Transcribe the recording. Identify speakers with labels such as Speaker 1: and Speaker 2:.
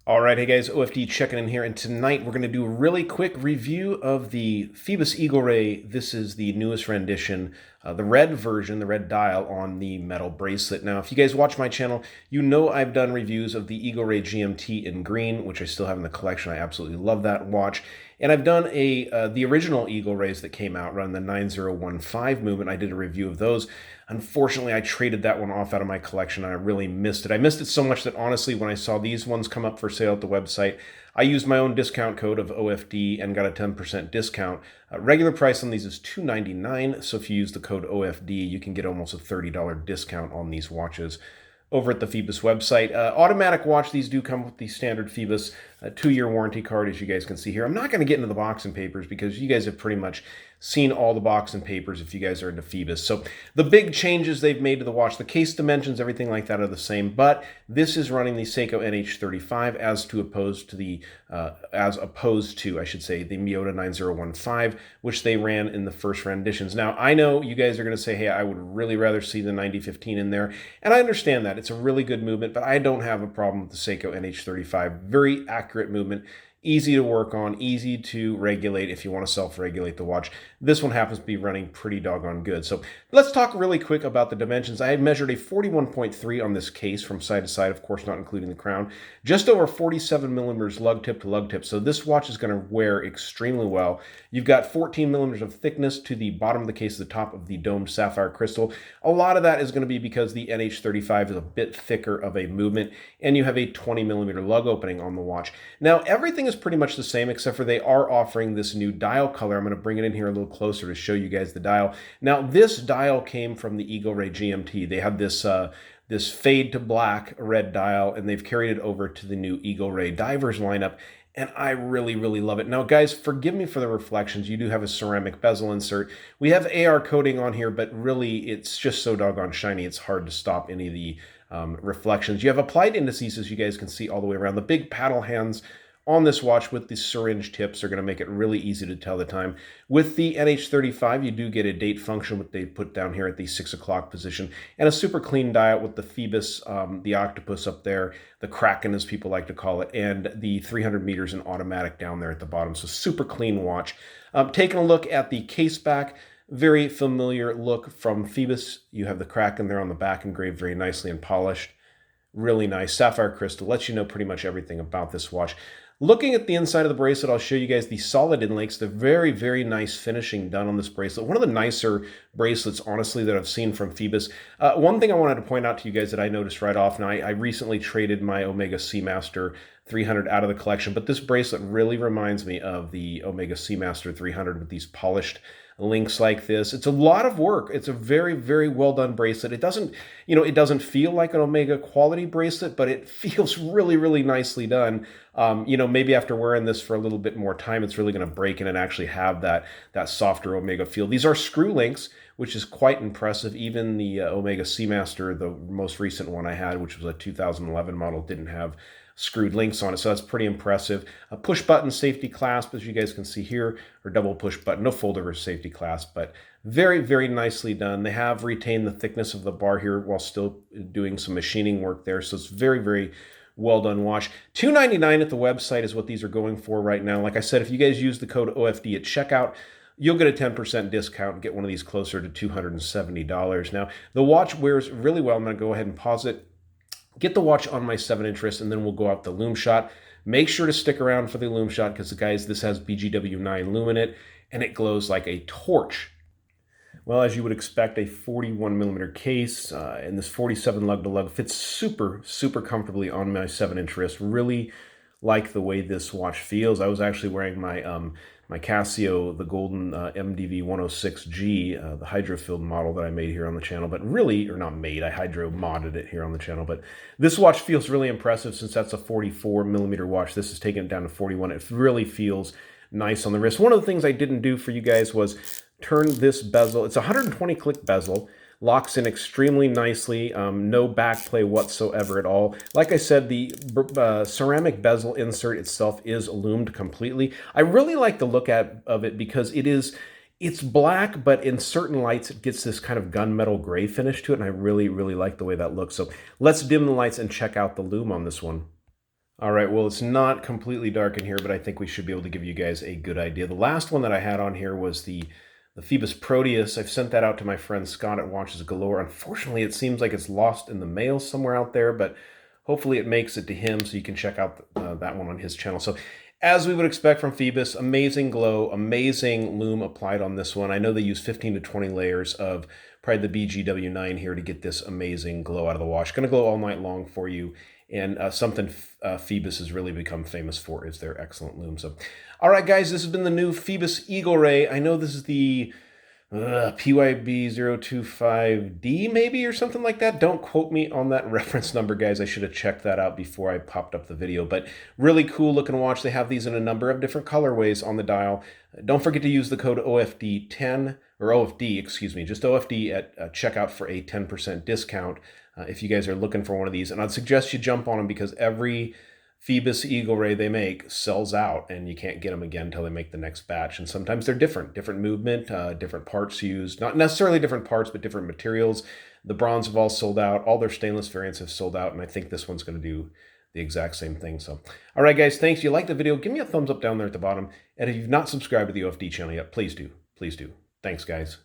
Speaker 1: All right, hey guys, OFD checking in here, and tonight we're going to do a really quick review of the Phoibos Eagle Ray. This is the newest rendition, the red version, the red dial on the metal bracelet. Now, if you guys watch my channel, you know I've done reviews of the Eagle Ray GMT in green, which I still have in the collection. I absolutely love that watch. And I've done the original Eagle Rays that came out running the 9015 movement. I did a review of those. Unfortunately, I traded that one off out of my collection, and I really missed it. I missed it so much that honestly, when I saw these ones come up for sale at the website, I used my own discount code of OFD and got a 10% discount. Regular price on these is $299, so if you use the code OFD, you can get almost a $30 discount on these watches over at the Phoibos website. Automatic watch, these do come with the standard Phoibos 2-year warranty card, as you guys can see here. I'm not going to get into the box and papers because you guys have pretty much seen all the box and papers if you guys are into Phoibos. So the big changes they've made to the watch, the case dimensions, everything like that are the same, but this is running the Seiko NH35 as opposed to the Miyota 9015, which they ran in the first renditions. Now, I know you guys are going to say, hey, I would really rather see the 9015 in there, and I understand that. It's a really good movement, but I don't have a problem with the Seiko NH35. Very accurate movement. Easy to work on, easy to regulate if you want to self-regulate the watch. This one happens to be running pretty doggone good. So let's talk really quick about the dimensions. I measured a 41.3 on this case from side to side, of course not including the crown. Just over 47 millimeters lug tip to lug tip. So this watch is going to wear extremely well. You've got 14 millimeters of thickness to the bottom of the case, the top of the domed sapphire crystal. A lot of that is going to be because the NH35 is a bit thicker of a movement, and you have a 20 millimeter lug opening on the watch. Now, everything is pretty much the same, except for they are offering this new dial color. I'm going to bring it in here a little closer to show you guys the dial. Now, this dial came from the Eagle Ray GMT. They had this fade to black red dial, and they've carried it over to the new Eagle Ray Divers lineup, and I really, really love it. Now, guys, forgive me for the reflections. You do have a ceramic bezel insert. We have AR coating on here, but really, it's just so doggone shiny, it's hard to stop any of the reflections. You have applied indices, as you guys can see, all the way around. The big paddle hands on this watch with the syringe tips are going to make it really easy to tell the time. With the NH35, you do get a date function, which they put down here at the 6 o'clock position, and a super clean dial with the Phoibos, the octopus up there, the Kraken as people like to call it, and the 300 meters in automatic down there at the bottom. So super clean watch. Taking a look at the case back, very familiar look from Phoibos. You have the Kraken there on the back engraved very nicely and polished. Really nice. Sapphire crystal lets you know pretty much everything about this watch. Looking at the inside of the bracelet, I'll show you guys the solid inlays. The very, very nice finishing done on this bracelet. One of the nicer bracelets, honestly, that I've seen from Phoibos. One thing I wanted to point out to you guys that I noticed right off, now I recently traded my Omega Seamaster 300 out of the collection, but this bracelet really reminds me of the Omega Seamaster 300 with these polished links like this. It's a lot of work. It's a very, very well done bracelet. It doesn't, it doesn't feel like an Omega quality bracelet, but it feels really, really nicely done. Maybe after wearing this for a little bit more time, it's really going to break in and actually have that softer Omega feel. These are screw links, which is quite impressive. Even the Omega Seamaster, the most recent one I had, which was a 2011 model, didn't have screwed links on it, so that's pretty impressive. A push button safety clasp, as you guys can see here, or double push button, no fold over safety clasp, but very, very nicely done. They have retained the thickness of the bar here while still doing some machining work there, so it's very, very well done watch. $299 at the website is what these are going for right now. Like I said, if you guys use the code OFD at checkout, you'll get a 10% discount and get one of these closer to $270. Now, the watch wears really well. I'm going to go ahead and pause it, get the watch on my 7-inch wrist, and then we'll go out the Lume shot. Make sure to stick around for the Lume shot because, guys, this has BGW9 Lume in it, and it glows like a torch. Well, as you would expect, a 41 millimeter case and this 47 lug to lug fits super, super comfortably on my 7-inch wrist. Really like the way this watch feels. I was actually wearing my my Casio, the golden MDV 106G, the hydro-filled model that I made here on the channel, but really, or not made, I hydro-modded it here on the channel, but this watch feels really impressive since that's a 44 millimeter watch. This is taking it down to 41. It really feels nice on the wrist. One of the things I didn't do for you guys was turn this bezel. It's a 120 click bezel. Locks in extremely nicely, no backplay whatsoever at all. Like I said, the ceramic bezel insert itself is illumined completely. I really like the look of it because it's black, but in certain lights it gets this kind of gunmetal gray finish to it, and I really, really like the way that looks. So let's dim the lights and check out the Lume on this one. All right, well, it's not completely dark in here, but I think we should be able to give you guys a good idea. The last one that I had on here was the Phoibos Proteus. I've sent that out to my friend Scott at Watches Galore. Unfortunately, it seems like it's lost in the mail somewhere out there, but hopefully it makes it to him so you can check out that one on his channel. So as we would expect from Phoibos, amazing glow, amazing lume applied on this one. I know they use 15 to 20 layers of probably the BGW9 here to get this amazing glow out of the watch. Going to glow all night long for you. And something Phoibos has really become famous for is their excellent lume. So, all right, guys, this has been the new Phoibos Eagle Ray. I know this is the PYB025D maybe or something like that. Don't quote me on that reference number, guys. I should have checked that out before I popped up the video. But really cool looking watch. They have these in a number of different colorways on the dial. Don't forget to use the code OFD10, or OFD, excuse me, just OFD at checkout for a 10% discount if you guys are looking for one of these. And I'd suggest you jump on them because every Phoibos Eagle Ray they make sells out and you can't get them again until they make the next batch. And sometimes they're different movement, different parts used, not necessarily different parts, but different materials. The bronze have all sold out. All their stainless variants have sold out. And I think this one's going to do the exact same thing. So, all right, guys, thanks. If you liked the video, give me a thumbs up down there at the bottom. And if you've not subscribed to the OFD channel yet, please do. Please do. Thanks, guys.